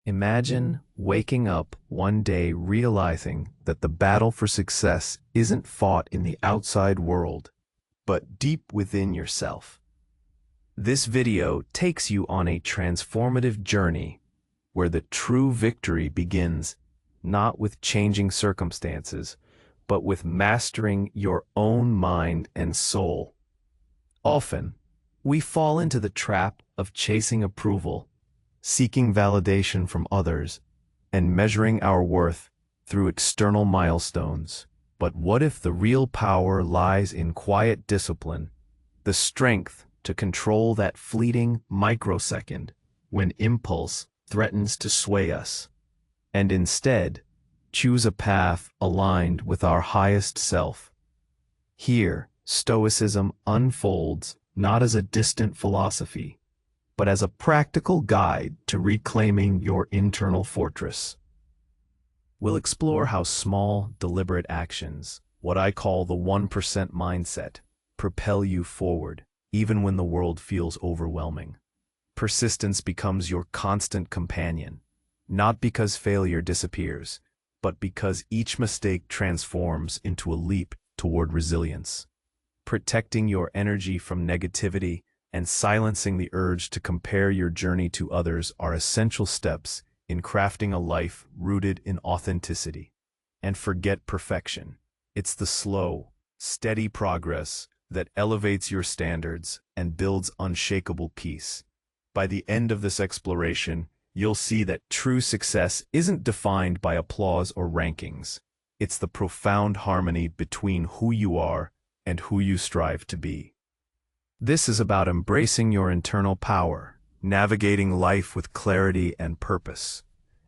Imagine waking up one day realizing that the battle for success isn't fought in the outside world, but deep within yourself. This video takes you on a transformative journey where the true victory begins not with changing circumstances, but with mastering your own mind and soul. Often, we fall into the trap of chasing approval, seeking validation from others, and measuring our worth through external milestones. But what if the real power lies in quiet discipline, the strength to control that fleeting microsecond when impulse threatens to sway us, and instead choose a path aligned with our highest self? Here, Stoicism unfolds not as a distant philosophy, but as a practical guide to reclaiming your internal fortress. We'll explore how small, deliberate actions, what I call the 1% mindset, propel you forward, even when the world feels overwhelming. Persistence becomes your constant companion, not because failure disappears, but because each mistake transforms into a leap toward resilience. Protecting your energy from negativity and silencing the urge to compare your journey to others are essential steps in crafting a life rooted in authenticity. And forget perfection. It's the slow, steady progress that elevates your standards and builds unshakable peace. By the end of this exploration, you'll see that true success isn't defined by applause or rankings. It's the profound harmony between who you are and who you strive to be. This is about embracing your internal power, navigating life with clarity and purpose,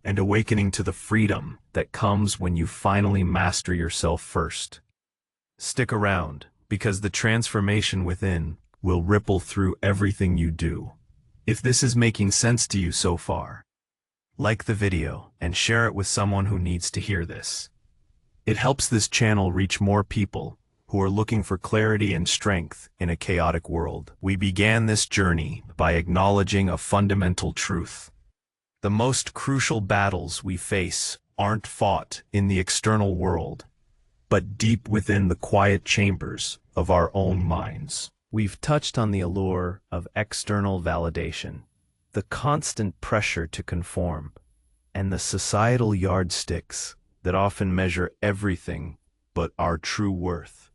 and awakening to the freedom that comes when you finally master yourself first. Stick around, because the transformation within will ripple through everything you do. If this is making sense to you so far, like the video and share it with someone who needs to hear this. It helps this channel reach more people who are looking for clarity and strength in a chaotic world. We began this journey by acknowledging a fundamental truth. The most crucial battles we face aren't fought in the external world, but deep within the quiet chambers of our own minds. We've touched on the allure of external validation, the constant pressure to conform, and the societal yardsticks that often measure everything but our true worth.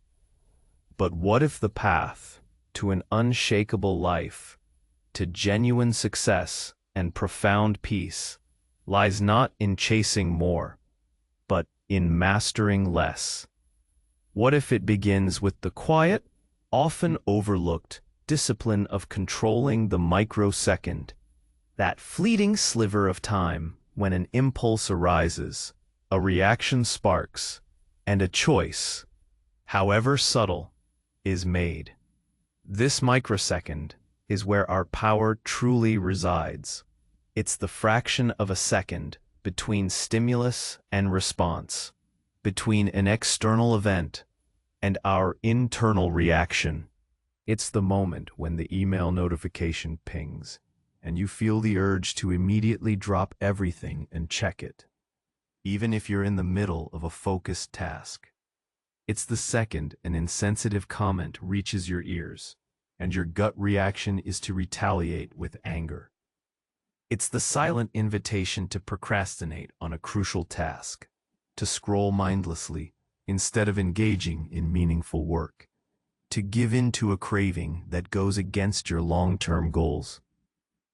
But what if the path to an unshakable life, to genuine success and profound peace, lies not in chasing more, but in mastering less? What if it begins with the quiet, often overlooked discipline of controlling the microsecond, that fleeting sliver of time when an impulse arises, a reaction sparks, and a choice, however subtle, is made? This microsecond is where our power truly resides. It's the fraction of a second between stimulus and response, between an external event and our internal reaction. It's the moment when the email notification pings, and you feel the urge to immediately drop everything and check it, even if you're in the middle of a focused task. It's the second an insensitive comment reaches your ears, and your gut reaction is to retaliate with anger. It's the silent invitation to procrastinate on a crucial task, to scroll mindlessly instead of engaging in meaningful work, to give in to a craving that goes against your long-term goals.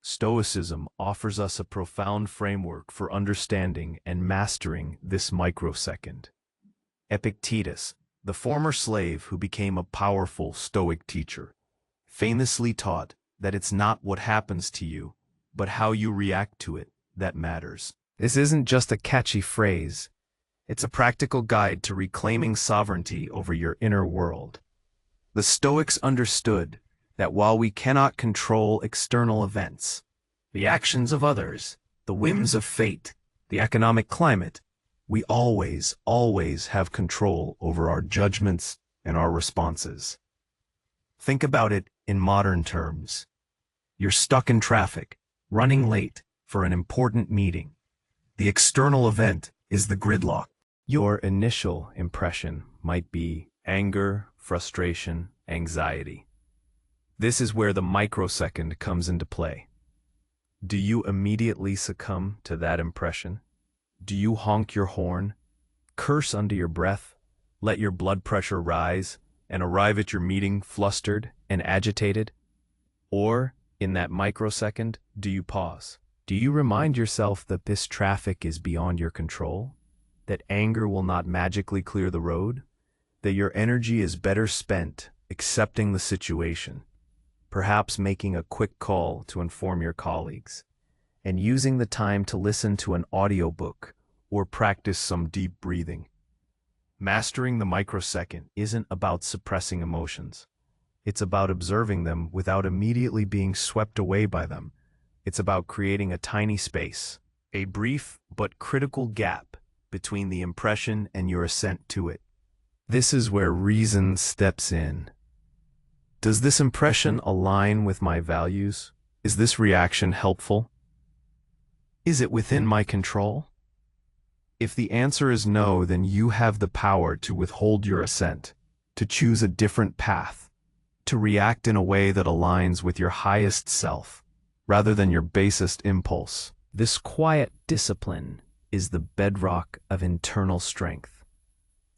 Stoicism offers us a profound framework for understanding and mastering this microsecond. Epictetus, the former slave who became a powerful Stoic teacher, famously taught that it's not what happens to you, but how you react to it that matters. This isn't just a catchy phrase. It's a practical guide to reclaiming sovereignty over your inner world. The Stoics understood that while we cannot control external events, the actions of others, the whims of fate, the economic climate, we always have control over our judgments and our responses. Think about it in modern terms. You're stuck in traffic, running late, for an important meeting. The external event is the gridlock. Your initial impression might be anger, frustration, anxiety. This is where the microsecond comes into play. Do you immediately succumb to that impression? Do you honk your horn, curse under your breath, let your blood pressure rise, and arrive at your meeting flustered and agitated? Or, in that microsecond, do you pause? Do you remind yourself that this traffic is beyond your control? That anger will not magically clear the road? That your energy is better spent accepting the situation, perhaps making a quick call to inform your colleagues, and using the time to listen to an audiobook or practice some deep breathing? Mastering the microsecond isn't about suppressing emotions. It's about observing them without immediately being swept away by them. It's about creating a tiny space, a brief but critical gap between the impression and your assent to it. This is where reason steps in. Does this impression align with my values? Is this reaction helpful? Is it within my control? If the answer is no, then you have the power to withhold your assent, to choose a different path, to react in a way that aligns with your highest self, rather than your basest impulse. This quiet discipline is the bedrock of internal strength.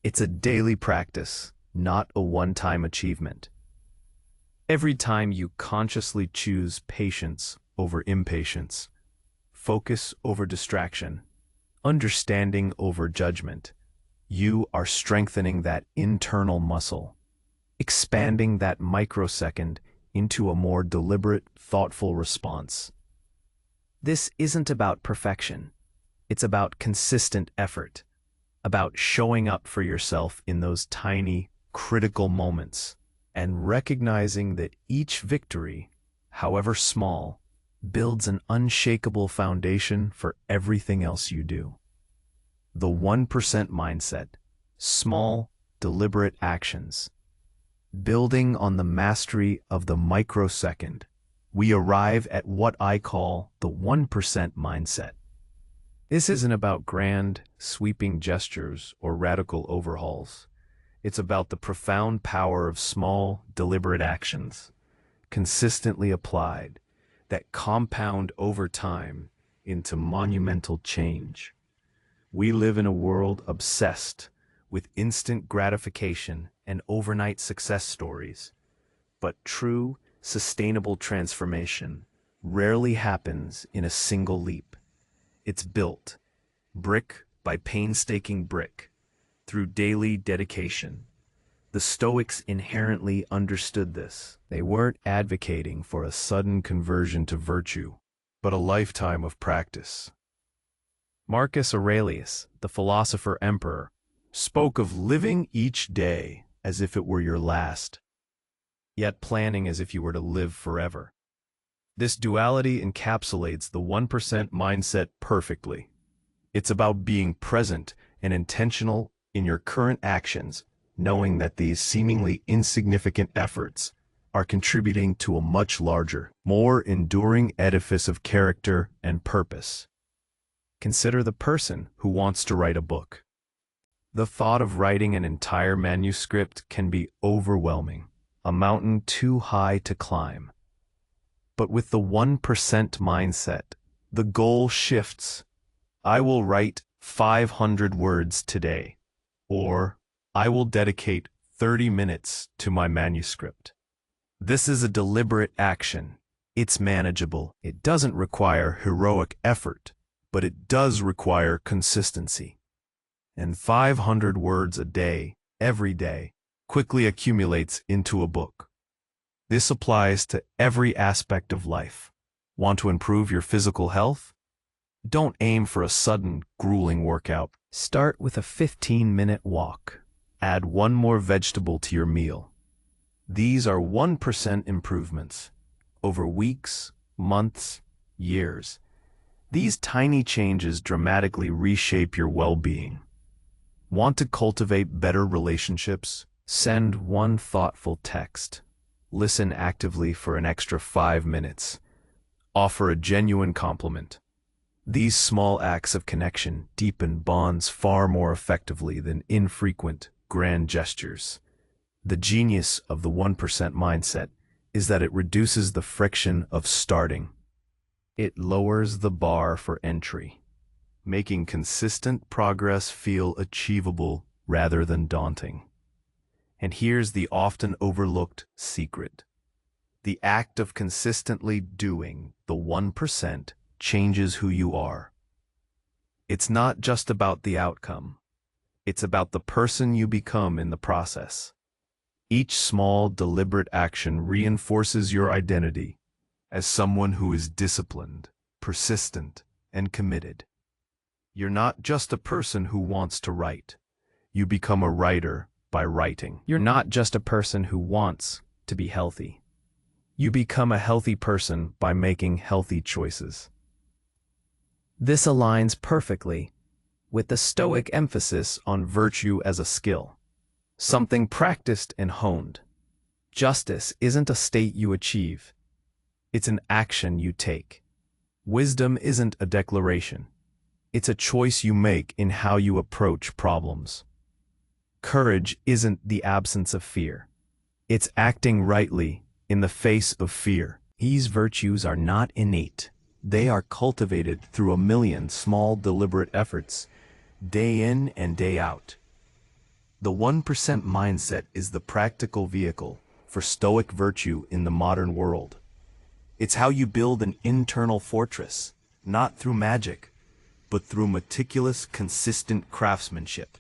It's a daily practice, not a one-time achievement. Every time you consciously choose patience over impatience, focus over distraction, understanding over judgment, you are strengthening that internal muscle, expanding that microsecond into a more deliberate, thoughtful response. This isn't about perfection. It's about consistent effort, about showing up for yourself in those tiny, critical moments, and recognizing that each victory, however small, builds an unshakable foundation for everything else you do. The 1% mindset, small, deliberate actions. Building on the mastery of the microsecond, we arrive at what I call the 1% mindset. This isn't about grand, sweeping gestures or radical overhauls. It's about the profound power of small, deliberate actions, consistently applied, that compound over time into monumental change. We live in a world obsessed with instant gratification and overnight success stories, but true, sustainable transformation rarely happens in a single leap. It's built, brick by painstaking brick, through daily dedication. The Stoics inherently understood this. They weren't advocating for a sudden conversion to virtue, but a lifetime of practice. Marcus Aurelius, the philosopher emperor, spoke of living each day as if it were your last, yet planning as if you were to live forever. This duality encapsulates the 1% mindset perfectly. It's about being present and intentional in your current actions, knowing that these seemingly insignificant efforts are contributing to a much larger, more enduring edifice of character and purpose. Consider the person who wants to write a book. The thought of writing an entire manuscript can be overwhelming, a mountain too high to climb. But with the 1% mindset, the goal shifts. I will write 500 words today, or I will dedicate 30 minutes to my manuscript. This is a deliberate action. It's manageable. It doesn't require heroic effort, but it does require consistency. And 500 words a day, every day, quickly accumulates into a book. This applies to every aspect of life. Want to improve your physical health? Don't aim for a sudden, grueling workout. Start with a 15-minute walk. Add one more vegetable to your meal. These are 1% improvements over weeks, months, years. These tiny changes dramatically reshape your well-being. Want to cultivate better relationships? Send one thoughtful text. Listen actively for an extra 5 minutes. Offer a genuine compliment. These small acts of connection deepen bonds far more effectively than infrequent, grand gestures. The genius of the 1% mindset is that it reduces the friction of starting. It lowers the bar for entry, making consistent progress feel achievable rather than daunting. And here's the often overlooked secret. The act of consistently doing the 1% changes who you are. It's not just about the outcome. It's about the person you become in the process. Each small, deliberate action reinforces your identity as someone who is disciplined, persistent, and committed. You're not just a person who wants to write. You become a writer by writing. You're not just a person who wants to be healthy. You become a healthy person by making healthy choices. This aligns perfectly with the Stoic emphasis on virtue as a skill, something practiced and honed. Justice isn't a state you achieve. It's an action you take. Wisdom isn't a declaration. It's a choice you make in how you approach problems. Courage isn't the absence of fear. It's acting rightly in the face of fear. These virtues are not innate. They are cultivated through a million small deliberate efforts, day in and day out. The 1% mindset is the practical vehicle for Stoic virtue in the modern world. It's how you build an internal fortress, not through magic, but through meticulous, consistent craftsmanship.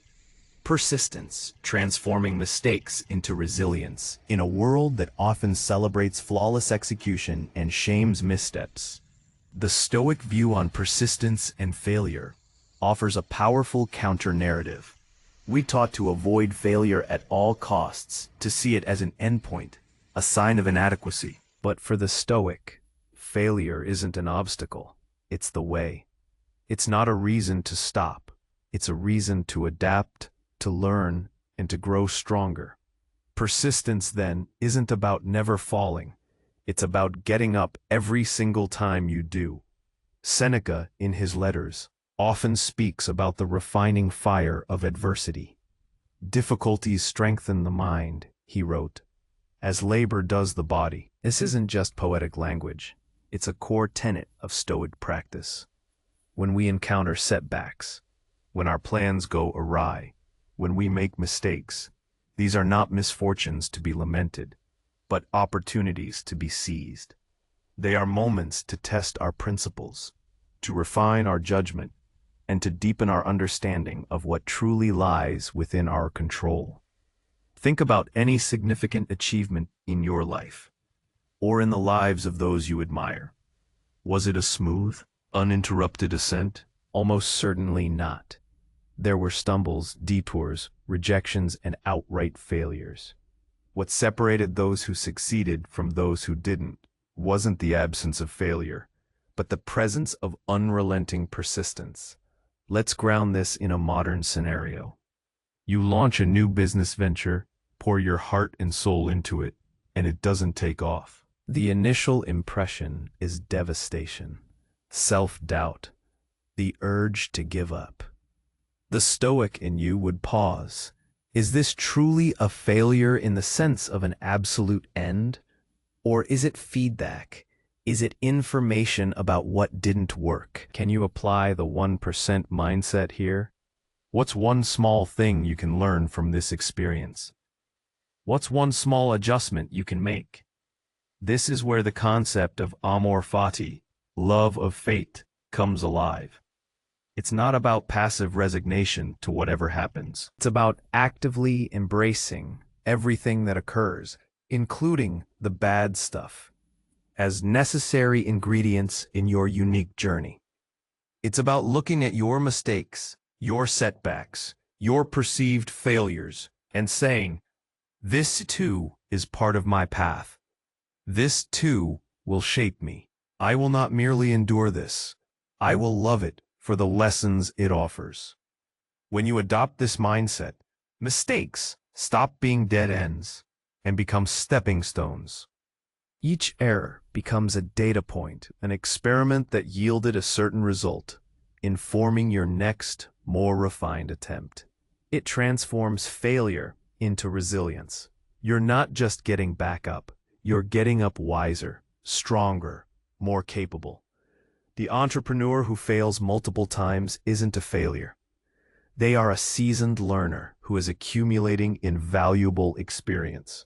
Persistence, transforming mistakes into resilience in a world that often celebrates flawless execution and shames missteps. The Stoic view on persistence and failure offers a powerful counter-narrative. We taught to avoid failure at all costs, to see it as an endpoint, a sign of inadequacy. But for the Stoic, failure isn't an obstacle, it's the way. It's not a reason to stop, it's a reason to adapt, to learn, and to grow stronger. Persistence, then, isn't about never falling. It's about getting up every single time you do. Seneca, in his letters, often speaks about the refining fire of adversity. Difficulties strengthen the mind, he wrote, as labor does the body. This isn't just poetic language. It's a core tenet of Stoic practice. When we encounter setbacks, when our plans go awry, when we make mistakes, these are not misfortunes to be lamented, but opportunities to be seized. They are moments to test our principles, to refine our judgment, and to deepen our understanding of what truly lies within our control. Think about any significant achievement in your life, or in the lives of those you admire. Was it a smooth, uninterrupted ascent? Almost certainly not. There were stumbles, detours, rejections, and outright failures. What separated those who succeeded from those who didn't wasn't the absence of failure, but the presence of unrelenting persistence. Let's ground this in a modern scenario. You launch a new business venture, pour your heart and soul into it, and it doesn't take off. The initial impression is devastation, self-doubt, the urge to give up. The Stoic in you would pause. Is this truly a failure in the sense of an absolute end? Or is it feedback? Is it information about what didn't work? Can you apply the 1% mindset here? What's one small thing you can learn from this experience? What's one small adjustment you can make? This is where the concept of amor fati, love of fate, comes alive. It's not about passive resignation to whatever happens. It's about actively embracing everything that occurs, including the bad stuff, as necessary ingredients in your unique journey. It's about looking at your mistakes, your setbacks, your perceived failures, and saying, this too is part of my path. This too will shape me. I will not merely endure this. I will love it for the lessons it offers. When you adopt this mindset, mistakes stop being dead ends and become stepping stones. Each error becomes a data point, an experiment that yielded a certain result, informing your next, more refined attempt. It transforms failure into resilience. You're not just getting back up, you're getting up wiser, stronger, more capable. The entrepreneur who fails multiple times isn't a failure. They are a seasoned learner who is accumulating invaluable experience.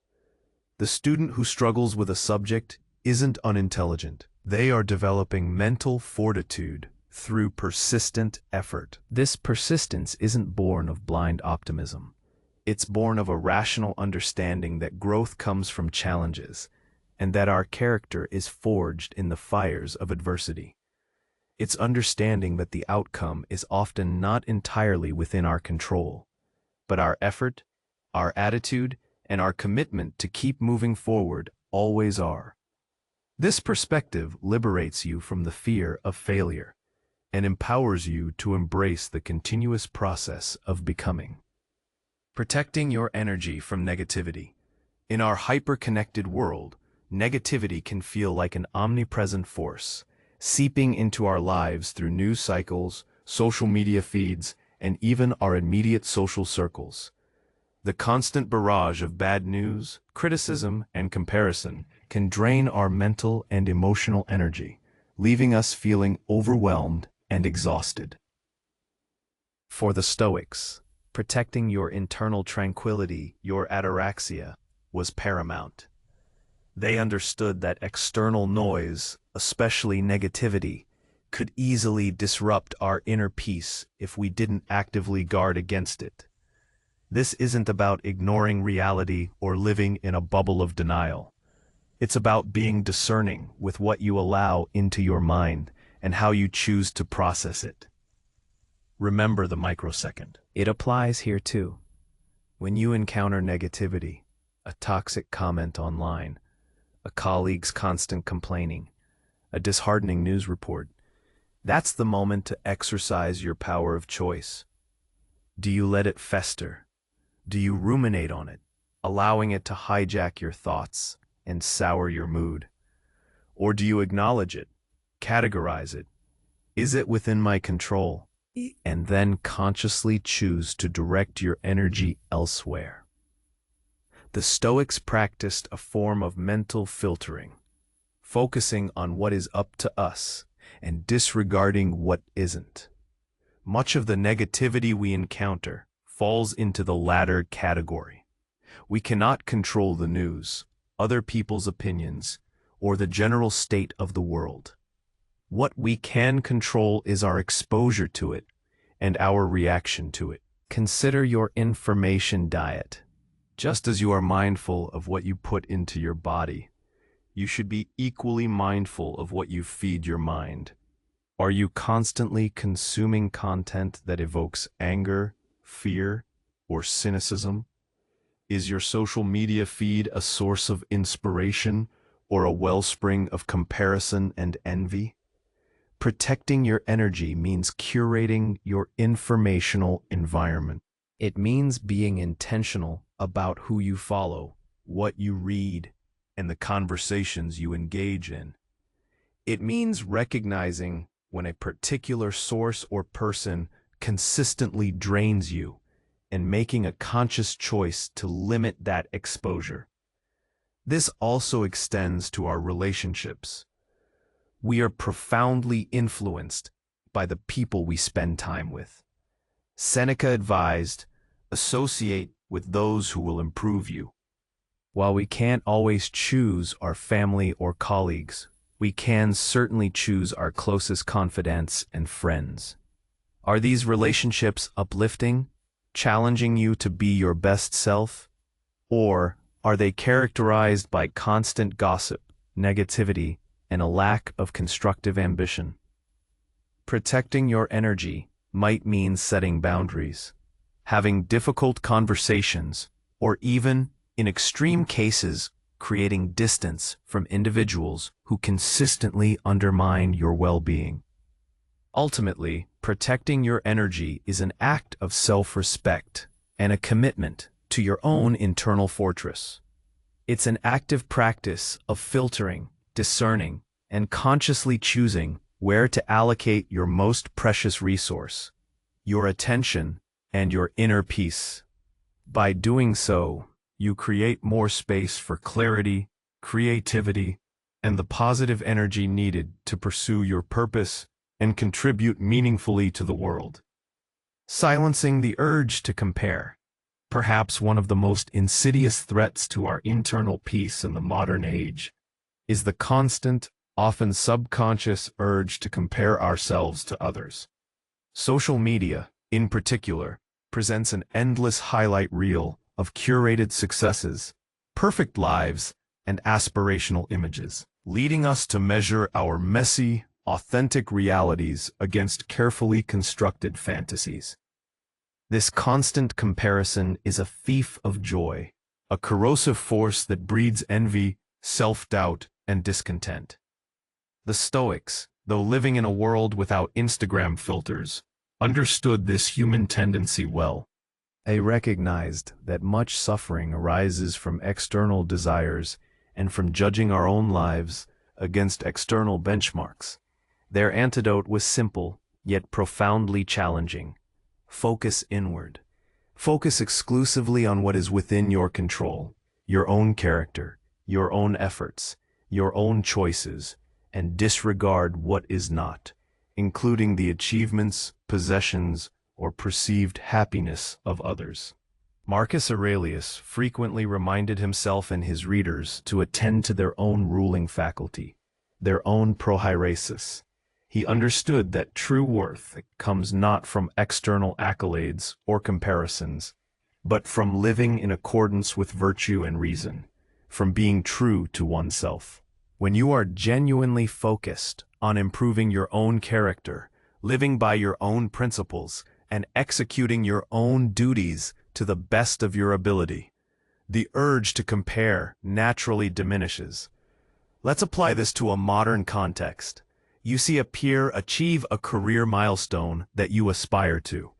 The student who struggles with a subject isn't unintelligent. They are developing mental fortitude through persistent effort. This persistence isn't born of blind optimism. It's born of a rational understanding that growth comes from challenges, and that our character is forged in the fires of adversity. It's understanding that the outcome is often not entirely within our control, but our effort, our attitude, and our commitment to keep moving forward always are. This perspective liberates you from the fear of failure and empowers you to embrace the continuous process of becoming. Protecting your energy from negativity. In our hyper-connected world, negativity can feel like an omnipresent force, seeping into our lives through news cycles, social media feeds, and even our immediate social circles. The constant barrage of bad news, criticism, and comparison can drain our mental and emotional energy, leaving us feeling overwhelmed and exhausted. For the Stoics, protecting your internal tranquility, your ataraxia, was paramount. They understood that external noise, especially negativity, could easily disrupt our inner peace if we didn't actively guard against it. This isn't about ignoring reality or living in a bubble of denial. It's about being discerning with what you allow into your mind and how you choose to process it. Remember the microsecond. It applies here too. When you encounter negativity, a toxic comment online, a colleague's constant complaining, a disheartening news report, that's the moment to exercise your power of choice. Do you let it fester? Do you ruminate on it, allowing it to hijack your thoughts and sour your mood? Or do you acknowledge it, categorize it? Is it within my control? And then consciously choose to direct your energy elsewhere. The Stoics practiced a form of mental filtering, focusing on what is up to us and disregarding what isn't. Much of the negativity we encounter falls into the latter category. We cannot control the news, other people's opinions, or the general state of the world. What we can control is our exposure to it and our reaction to it. Consider your information diet. Just as you are mindful of what you put into your body, you should be equally mindful of what you feed your mind. Are you constantly consuming content that evokes anger, fear, or cynicism? Is your social media feed a source of inspiration or a wellspring of comparison and envy? Protecting your energy means curating your informational environment. It means being intentional about who you follow, what you read, and the conversations you engage in. It means recognizing when a particular source or person consistently drains you and making a conscious choice to limit that exposure. This also extends to our relationships. We are profoundly influenced by the people we spend time with. Seneca advised, associate with those who will improve you. While we can't always choose our family or colleagues, we can certainly choose our closest confidants and friends. Are these relationships uplifting, challenging you to be your best self? Or are they characterized by constant gossip, negativity, and a lack of constructive ambition? Protecting your energy might mean setting boundaries, having difficult conversations, or even, in extreme cases, creating distance from individuals who consistently undermine your well-being. Ultimately, protecting your energy is an act of self-respect and a commitment to your own internal fortress. It's an active practice of filtering discerning, and consciously choosing where to allocate your most precious resource, your attention and your inner peace. By doing so, you create more space for clarity, creativity, and the positive energy needed to pursue your purpose and contribute meaningfully to the world. Silencing the urge to compare. Perhaps one of the most insidious threats to our internal peace in the modern age is the constant, often subconscious urge to compare ourselves to others. Social media, in particular, presents an endless highlight reel of curated successes, perfect lives, and aspirational images, leading us to measure our messy, authentic realities against carefully constructed fantasies. This constant comparison is a thief of joy, a corrosive force that breeds envy, self-doubt, and discontent. The Stoics, though living in a world without Instagram filters, understood this human tendency well. They recognized that much suffering arises from external desires and from judging our own lives against external benchmarks. Their antidote was simple, yet profoundly challenging. Focus inward. Focus exclusively on what is within your control, your own character, your own efforts, your own choices, and disregard what is not, including the achievements, possessions, or perceived happiness of others. Marcus Aurelius frequently reminded himself and his readers to attend to their own ruling faculty, their own prohairesis. He understood that true worth comes not from external accolades or comparisons, but from living in accordance with virtue and reason, from being true to oneself. When you are genuinely focused on improving your own character, living by your own principles, and executing your own duties to the best of your ability, the urge to compare naturally diminishes. Let's apply this to a modern context. You see a peer achieve a career milestone that you aspire to.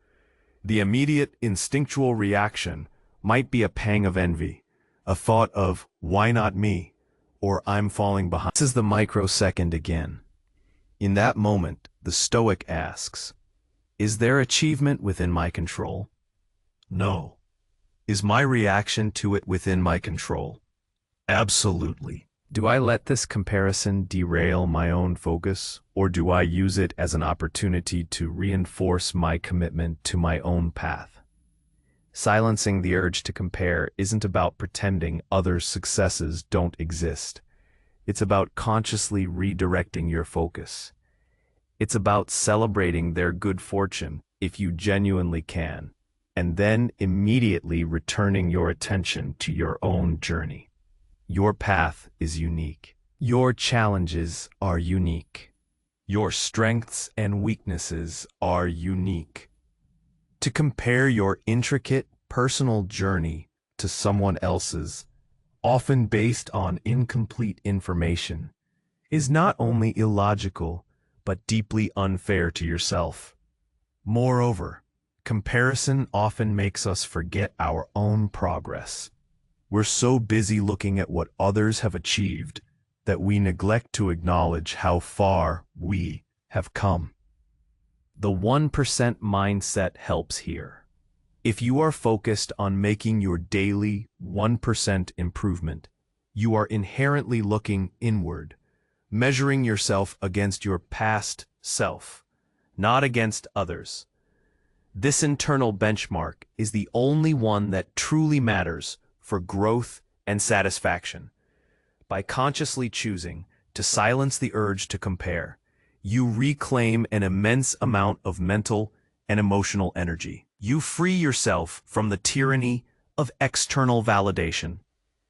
The immediate instinctual reaction might be a pang of envy, a thought of, why not me? Or I'm falling behind. This is the microsecond again. In that moment, the Stoic asks, is their achievement within my control? No. Is my reaction to it within my control? Absolutely. Do I let this comparison derail my own focus, or do I use it as an opportunity to reinforce my commitment to my own path? Silencing the urge to compare isn't about pretending others' successes don't exist. It's about consciously redirecting your focus. It's about celebrating their good fortune if you genuinely can, and then immediately returning your attention to your own journey. Your path is unique. Your challenges are unique. Your strengths and weaknesses are unique. To compare your intricate personal journey to someone else's, often based on incomplete information, is not only illogical, but deeply unfair to yourself. Moreover, comparison often makes us forget our own progress. We're so busy looking at what others have achieved that we neglect to acknowledge how far we have come. The 1% mindset helps here. If you are focused on making your daily 1% improvement, you are inherently looking inward, measuring yourself against your past self, not against others. This internal benchmark is the only one that truly matters for growth and satisfaction. By consciously choosing to silence the urge to compare, you reclaim an immense amount of mental and emotional energy. You free yourself from the tyranny of external validation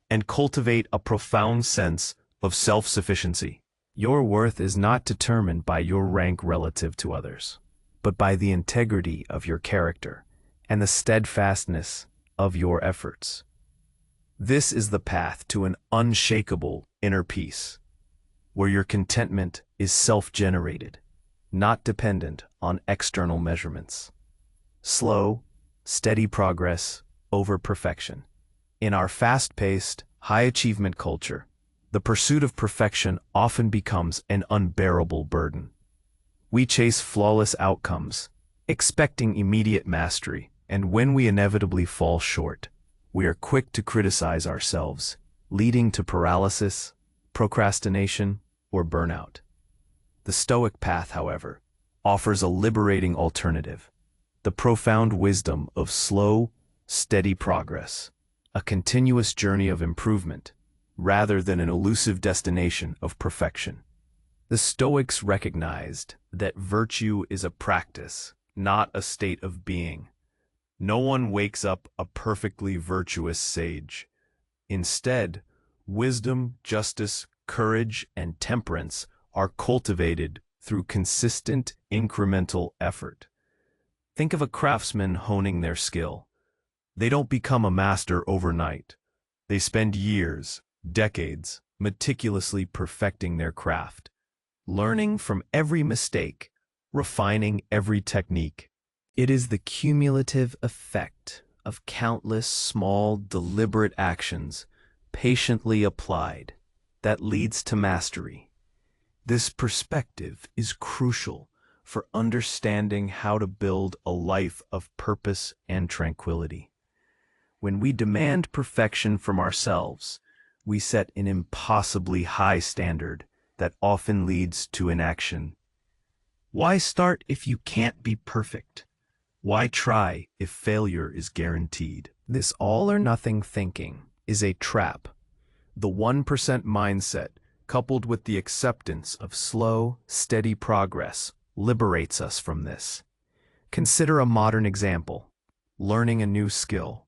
and cultivate a profound sense of self-sufficiency. Your worth is not determined by your rank relative to others, but by the integrity of your character and the steadfastness of your efforts. This is the path to an unshakable inner peace, where your contentment is self-generated, not dependent on external measurements. Slow, steady progress over perfection. In our fast-paced, high-achievement culture, the pursuit of perfection often becomes an unbearable burden. We chase flawless outcomes, expecting immediate mastery, and when we inevitably fall short, we are quick to criticize ourselves, leading to paralysis, procrastination, or burnout. The Stoic path, however, offers a liberating alternative, the profound wisdom of slow, steady progress, a continuous journey of improvement, rather than an elusive destination of perfection. The Stoics recognized that virtue is a practice, not a state of being. No one wakes up a perfectly virtuous sage. Instead, wisdom, justice, courage, and temperance are cultivated through consistent, incremental effort. Think of a craftsman honing their skill. They don't become a master overnight. They spend years, decades, meticulously perfecting their craft, learning from every mistake, refining every technique. It is the cumulative effect of countless small, deliberate actions, patiently applied, that leads to mastery. This perspective is crucial for understanding how to build a life of purpose and tranquility. When we demand perfection from ourselves, we set an impossibly high standard that often leads to inaction. Why start if you can't be perfect? Why try if failure is guaranteed? This all-or-nothing thinking is a trap. The 1% mindset, coupled with the acceptance of slow, steady progress, liberates us from this. Consider a modern example: learning a new skill.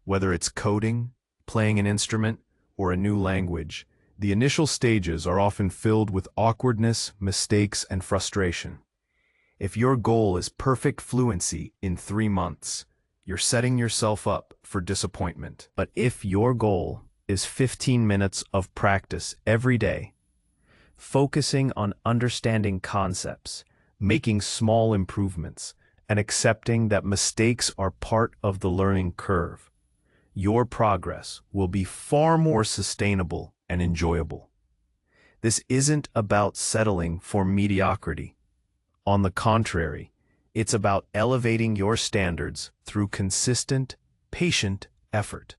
Whether it's coding, playing an instrument, or a new language, the initial stages are often filled with awkwardness, mistakes, and frustration. If your goal is perfect fluency in 3 months, you're setting yourself up for disappointment. But if your goal is 15 minutes of practice every day, focusing on understanding concepts, making small improvements, and accepting that mistakes are part of the learning curve, your progress will be far more sustainable and enjoyable. This isn't about settling for mediocrity. On the contrary, it's about elevating your standards through consistent, patient effort.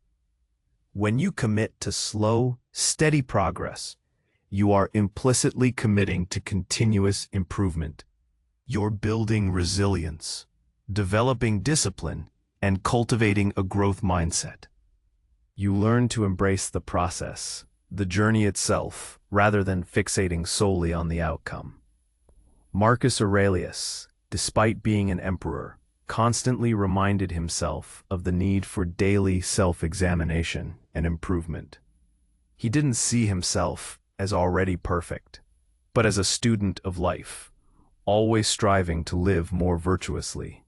When you commit to slow, steady progress, you are implicitly committing to continuous improvement. You're building resilience, developing discipline, and cultivating a growth mindset. You learn to embrace the process, the journey itself, rather than fixating solely on the outcome. Marcus Aurelius, despite being an emperor, constantly reminded himself of the need for daily self-examination and improvement. He didn't see himself as already perfect, but as a student of life, always striving to live more virtuously.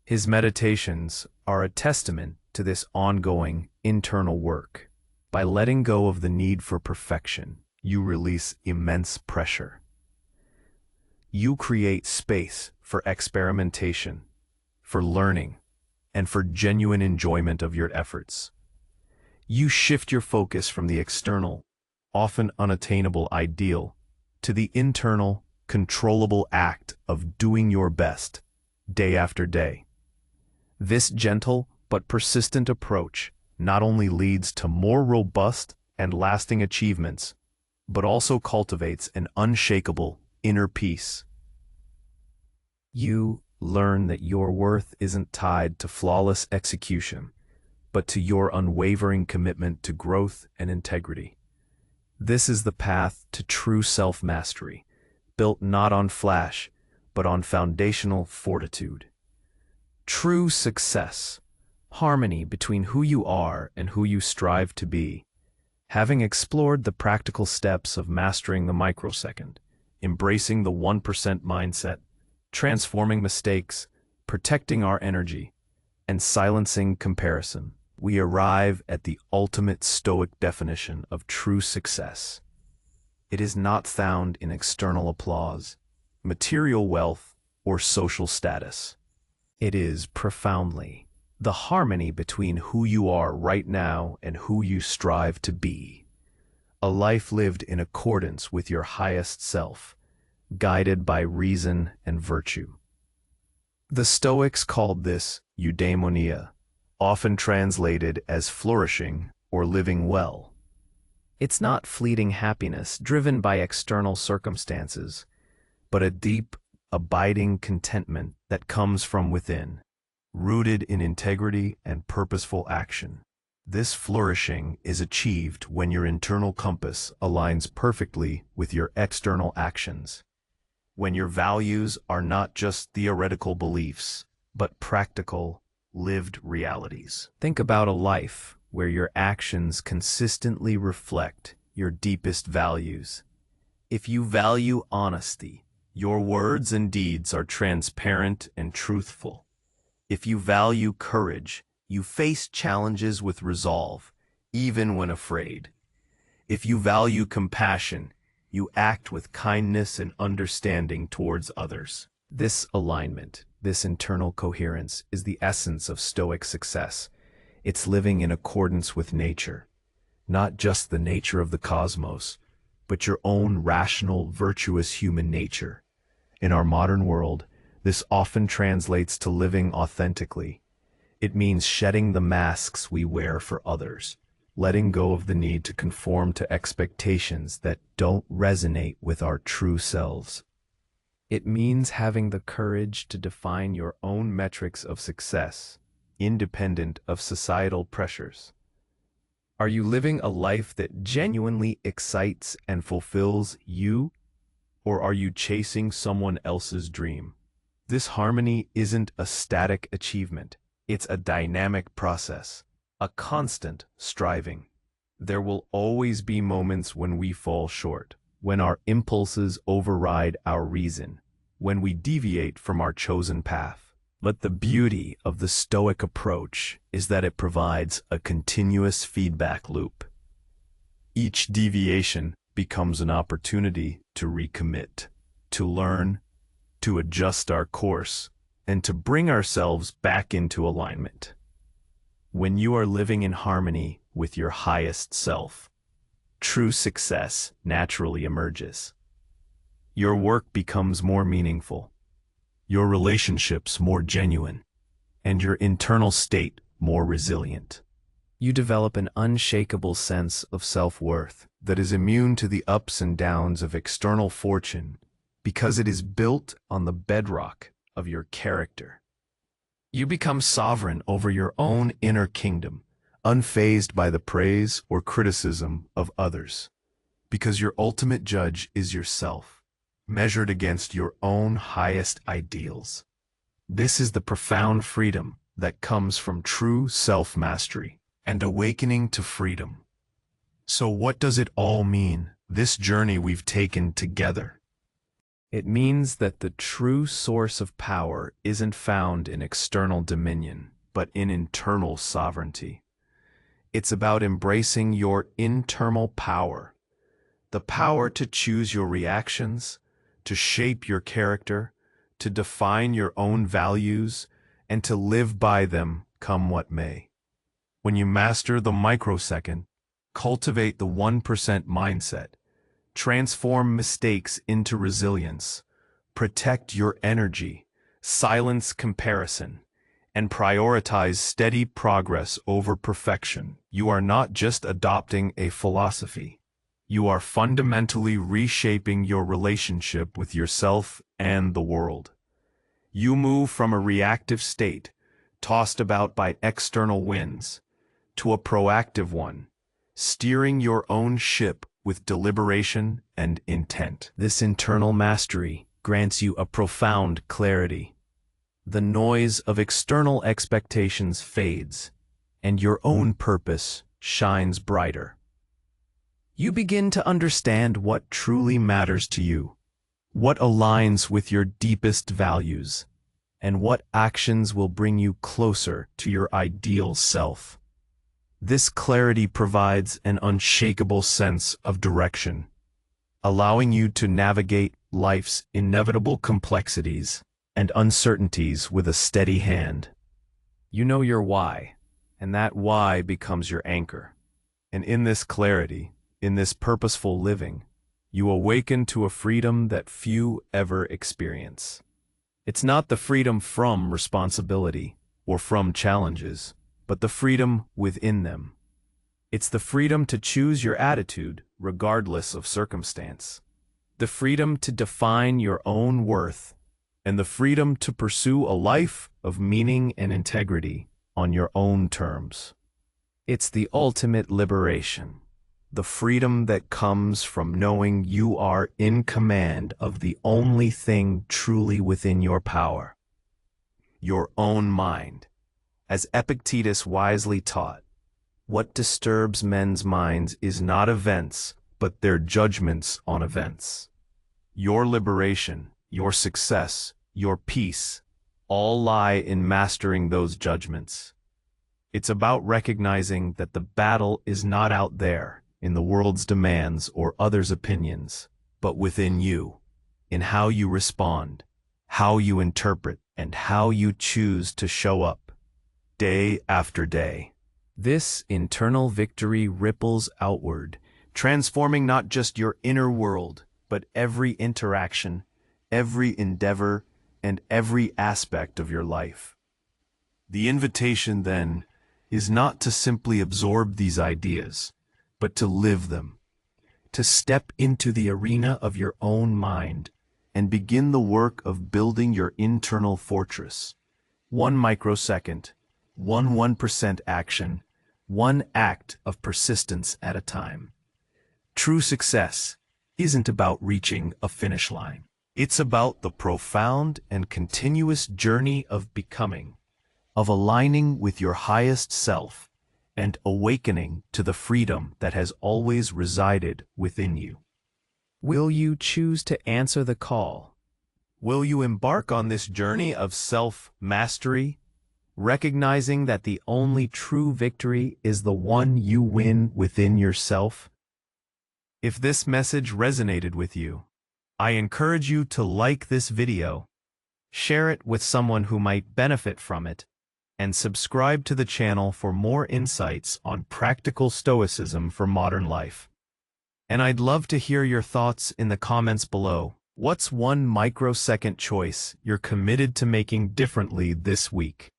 His meditations are a testament to this ongoing internal work. By letting go of the need for perfection, you release immense pressure. You create space for experimentation, for learning, and for genuine enjoyment of your efforts. You shift your focus from the external, often unattainable ideal, to the internal, controllable act of doing your best, day after day. This gentle but persistent approach not only leads to more robust and lasting achievements, but also cultivates an unshakable inner peace. You learn that your worth isn't tied to flawless execution, but to your unwavering commitment to growth and integrity. This is the path to true self-mastery, built not on flash, but on foundational fortitude. True success, harmony between who you are and who you strive to be. Having explored the practical steps of mastering the microsecond, embracing the 1% mindset, transforming mistakes, protecting our energy, and silencing comparison, we arrive at the ultimate Stoic definition of true success. It is not found in external applause, material wealth, or social status. It is profoundly the harmony between who you are right now and who you strive to be. a life lived in accordance with your highest self, guided by reason and virtue. The Stoics called this eudaimonia, often translated as flourishing or living well. It's not fleeting happiness driven by external circumstances, but a deep, abiding contentment that comes from within, rooted in integrity and purposeful action. This flourishing is achieved when your internal compass aligns perfectly with your external actions, when your values are not just theoretical beliefs, but practical, lived realities. Think about a life where your actions consistently reflect your deepest values. If you value honesty, your words and deeds are transparent and truthful. If you value courage, you face challenges with resolve, even when afraid. If you value compassion, you act with kindness and understanding towards others. This alignment, this internal coherence, is the essence of Stoic success. It's living in accordance with nature, not just the nature of the cosmos, but your own rational, virtuous human nature. In our modern world, this often translates to living authentically. It means shedding the masks we wear for others, letting go of the need to conform to expectations that don't resonate with our true selves. It means having the courage to define your own metrics of success, independent of societal pressures. Are you living a life that genuinely excites and fulfills you, or are you chasing someone else's dream? This harmony isn't a static achievement. It's a dynamic process, a constant striving. There will always be moments when we fall short, when our impulses override our reason, when we deviate from our chosen path. But the beauty of the Stoic approach is that it provides a continuous feedback loop. Each deviation becomes an opportunity to recommit, to learn, to adjust our course, and to bring ourselves back into alignment. When you are living in harmony with your highest self, true success naturally emerges. Your work becomes more meaningful, your relationships more genuine, and your internal state more resilient. You develop an unshakable sense of self-worth that is immune to the ups and downs of external fortune because it is built on the bedrock of your character. You become sovereign over your own inner kingdom, unfazed by the praise or criticism of others, because your ultimate judge is yourself, measured against your own highest ideals. This is the profound freedom that comes from true self-mastery and awakening to freedom. So what does it all mean, this journey we've taken together? It means that the true source of power isn't found in external dominion, but in internal sovereignty. It's about embracing your internal power, the power to choose your reactions, to shape your character, to define your own values, and to live by them come what may. When you master the microsecond, cultivate the 1% mindset, transform mistakes into resilience, protect your energy, silence comparison, and prioritize steady progress over perfection, you are not just adopting a philosophy. You are fundamentally reshaping your relationship with yourself and the world. You move from a reactive state, tossed about by external winds, to a proactive one, steering your own ship with deliberation and intent. This internal mastery grants you a profound clarity. The noise of external expectations fades, and your own purpose shines brighter. You begin to understand what truly matters to you, what aligns with your deepest values, and what actions will bring you closer to your ideal self. This clarity provides an unshakable sense of direction, allowing you to navigate life's inevitable complexities and uncertainties with a steady hand. You know your why, and that why becomes your anchor. And in this clarity, in this purposeful living, you awaken to a freedom that few ever experience. It's not the freedom from responsibility or from challenges, but the freedom within them. It's the freedom to choose your attitude regardless of circumstance, the freedom to define your own worth, and the freedom to pursue a life of meaning and integrity on your own terms. It's the ultimate liberation, the freedom that comes from knowing you are in command of the only thing truly within your power, your own mind. As Epictetus wisely taught, what disturbs men's minds is not events, but their judgments on events. Your liberation, your success, your peace, all lie in mastering those judgments. It's about recognizing that the battle is not out there, in the world's demands or others' opinions, but within you, in how you respond, how you interpret, and how you choose to show up, day after day. This internal victory ripples outward, transforming not just your inner world, but every interaction, every endeavor, and every aspect of your life. The invitation, then, is not to simply absorb these ideas, but to live them, to step into the arena of your own mind and begin the work of building your internal fortress. 1 microsecond, 1% action, 1 act of persistence at a time. True success isn't about reaching a finish line. It's about the profound and continuous journey of becoming, of aligning with your highest self, and awakening to the freedom that has always resided within you. Will you choose to answer the call? Will you embark on this journey of self-mastery, recognizing that the only true victory is the one you win within yourself? If this message resonated with you, I encourage you to like this video, share it with someone who might benefit from it, and subscribe to the channel for more insights on practical Stoicism for modern life. And I'd love to hear your thoughts in the comments below. What's 1 microsecond choice you're committed to making differently this week?